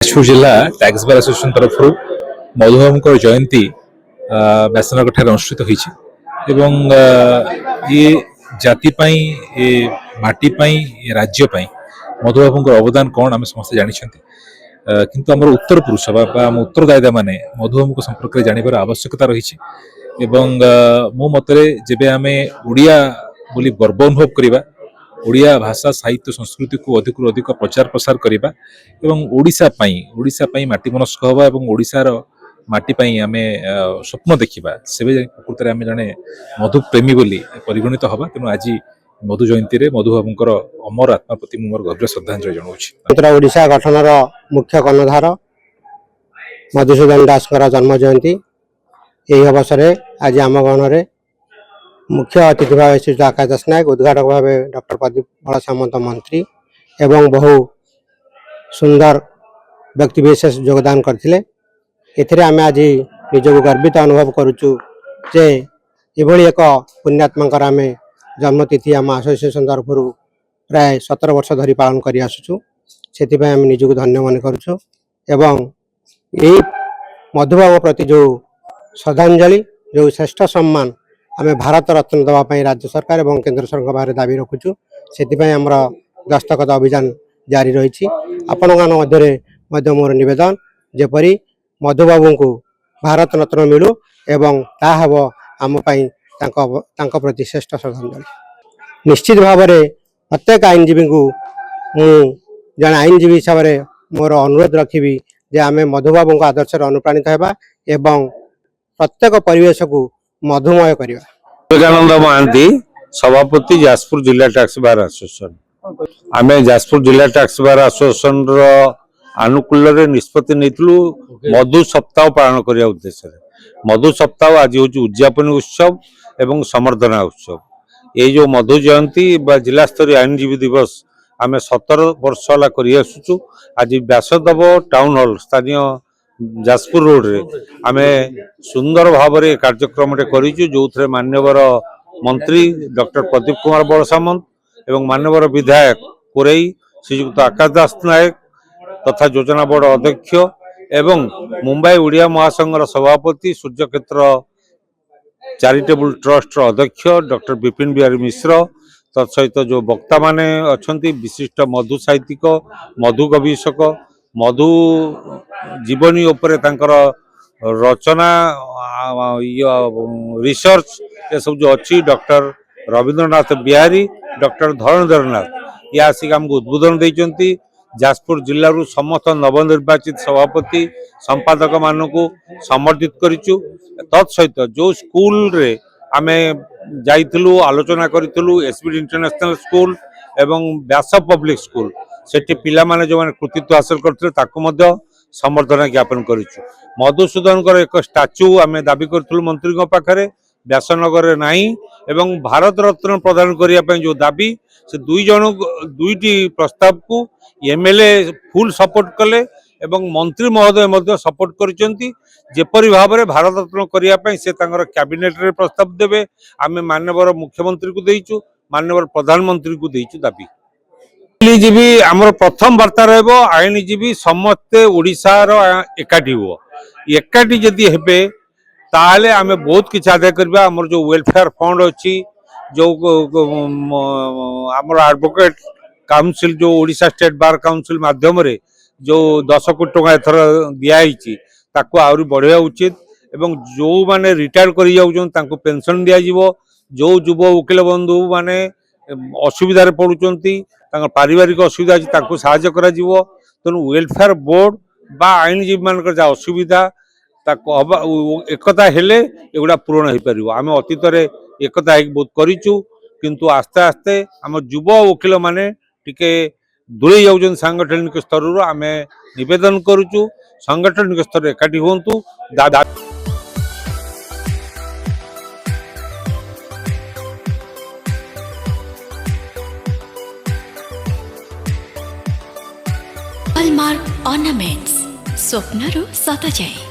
ଯାଜପୁର ଜିଲ୍ଲା tax bar association ତରଫରୁ ମଧୁବାବୁଙ୍କର ଜୟନ୍ତୀ ବ୍ୟାସନଗର ଠାରେ ଅନୁଷ୍ଠିତ ହୋଇଛି ଏବଂ ଇଏ ଜାତି ପାଇଁ ଏ ମାଟି ପାଇଁ ଏ ରାଜ୍ୟ ପାଇଁ ମଧୁବାବୁଙ୍କର ଅବଦାନ କ'ଣ ଆମେ ସମସ୍ତେ ଜାଣିଛନ୍ତି। କିନ୍ତୁ ଆମର ଉତ୍ତର ପୁରୁଷ ବା ଆମ ଉତ୍ତରଦାୟିତା ମାନେ ମଧୁବାବୁଙ୍କ ସମ୍ପର୍କରେ ଜାଣିବାର ଆବଶ୍ୟକତା ରହିଛି ଏବଂ ମୋ ମତରେ ଯେବେ ଆମେ ଓଡ଼ିଆ ବୋଲି ଗର୍ବ ଅନୁଭବ କରିବା, ଓଡ଼ିଆ ଭାଷା ସାହିତ୍ୟ ସଂସ୍କୃତିକୁ ଅଧିକରୁ ଅଧିକ ପ୍ରଚାର ପ୍ରସାର କରିବା ଏବଂ ଓଡ଼ିଶା ପାଇଁ ମାଟି ମନସ୍କ ହେବା ଏବଂ ଓଡ଼ିଶାର ମାଟି ପାଇଁ ଆମେ ସ୍ୱପ୍ନ ଦେଖିବା, ସେବେ ପ୍ରକୃତରେ ଆମେ ଜଣେ ମଧୁପ୍ରେମୀ ବୋଲି ପରିଗଣିତ ହେବା। ତେଣୁ ଆଜି ମଧୁ ଜୟନ୍ତୀରେ ମଧୁବାବୁଙ୍କର ଅମର ଆତ୍ମା ପ୍ରତି ମୁଁ ମୋର ଗଭୀର ଶ୍ରଦ୍ଧାଞ୍ଜଳି ଜଣାଉଛି। ଓଡ଼ିଶା ଗଠନର ମୁଖ୍ୟ କର୍ଣ୍ଣଧାର ମଧୁସୂଦନ ଦାସଙ୍କର ଜନ୍ମ ଜୟନ୍ତୀ। ଏହି ଅବସରରେ ଆଜି ଆମ ଗଣରେ मुख्य अतिथि भाव श्रीयुक्त आकाश दास नायक, उद्घाटक भाव डॉक्टर प्रदीप बड़ सामंत मंत्री एवं बहु सुंदर व्यक्तिविशेष योगदान करथिले। एथिरे आमे आज निजक गर्वित अनुभव करुचु जे एभली एक पुण्यात्मांकर आमे जन्मतिथि आम एसोसिएशन तरफ प्राय 17 वर्ष धरी पालन करि आसुचु। सेथिपय आमे निजक धन्य मन करुचु एवं एही मधुबाबू प्रति जो श्रद्धांजलि जो श्रेष्ठ सम्मान आमे भारत रत्न देवाई राज्य सरकार और केंद्र सरकार बारे दाबी रखुचु। से दस्तखत अभियान जारी रही। आपण मध्य मोर निवेदन जेपरी मधुबाबू को भारत रत्न मिलू एवं ता हम आम प्रति श्रेष्ठ श्रद्धांजलि। निश्चित भाव में प्रत्येक आईनजीवी को जन आईनजीवी हिसाब से मोर अनुरोध रखी जे आमे मधुबाबू आदर्श अनुप्राणित होगा एवं प्रत्येक परिवेश को मधुमय करवा। विवेकानंद महांती सभापति जाजपुर जिला टैक्स बार एसोसिएशन। आम जाजपुर जिला टैक्स बार एसोसिएशन आनुकूल्य निष्पत्ति नहीं मधु सप्ताह पालन करने उद्देश्य। मधु सप्ताह आज हूँ उद्यापन उत्सव एवं समर्धना उत्सव। ये जो मधु जयंती जिला स्तरीय आईनजीवी दिवस आम 17 वर्ष है कर आज व्यासदेव टाउन हॉल स्थानीय जाजपुर रोड रे आमे सुंदर भाव में कार्यक्रम करूँ जो थे मान्यवर मंत्री डॉक्टर प्रदीप कुमार बड़ सामंत एवं मान्यवर विधायक कोरई श्रीयुक्त आकाश दास नायक तथा योजना बोर्ड अध्यक्ष एवं मुंबई ओडिया महासंघर सभापति सूर्यक्षेत्र चैरिटेबल ट्रस्ट अध्यक्ष डॉक्टर विपिन बिहारी मिश्र तत्सहित जो वक्ता माने अछंती विशिष्ट मधु साहित्यिक मधु गवेषक मधु जीवनी उपरे तांकर रचना रिसर्च ये सब जो अच्छी डॉक्टर रविंद्रनाथ बिहारी डॉक्टर धरणधर नाथ ये आसिक आमको उद्बोधन देइचंती। जाजपुर जिल्ला रु समस्त नवनिर्वाचित सभापति संपादक मानक समर्थित करिचु। तत्सहित जो स्कूल रे आमे जाइथिलु आलोचना करिथिलु एसबी इंटरनेशनल स्कूल एवं व्यास पब्लिक स्कूल सेठी पिला माने जो माने कृतित्व हासिल करथिले ताकू मध्य समर्थन ज्ञापन करिचु। मधुसूदन एक स्टाच्यू आमे दाबी करथिलु मंत्री को पाखरे व्यासनगर रे नाही एवं भारत रत्न प्रदान करिया पय जो दाबी से दुईटी प्रस्ताव को एमएलए फुल सपोर्ट कले एवं मंत्री महोदय मध्य सपोर्ट करिसेंती। जेपरि भाव में भारत रत्न करिया पय से तांगर कैबिनेट रे प्रस्ताव देबे आमे माननीय मुख्यमंत्री को देइचु माननीय प्रधानमंत्री को देइचु दाबी। आईनजीवी आमर प्रथम वार्ता रहिबो आईनजीवी समस्ते ओडिशार एकाठी हो एकाठी जदि हेबे ताले आमे बहुत किछ आदाय करबा। आमर जो वेलफेयर फंड अछि जो आमर एडवोकेट काउंसिल जो ओडिशा स्टेट बार काउंसिल माध्यम रे जो 10 कोटी टका एथर दिया हिची ताको आउरी बढ़िया उचित एवं जो माने रिटायर करि जाउछन तांको पेंशन दिया जिवो। जो युव वकील बंधु माने असुविधा रे पडुचंती पारिवारिक असुविधा अच्छी तांको साहाय्य करा जिवो। तेणु वेलफेयर बोर्ड बा आईनजीवी मानकर जा असुविधा एकता हेले एगुड़ा पूरण हो पार। आम अतीत एकता बहुत करूँ किंतु आस्ते आस्ते आम युव वकील माने टिके दूरे जाऊँ सांगठनिक स्तर आम निवेदन करुचु सांगठनिक स्तर एकाठी हुंतु। हॉलमार्क ऑर्नामेंट्स स्वप्नरू सत जाए।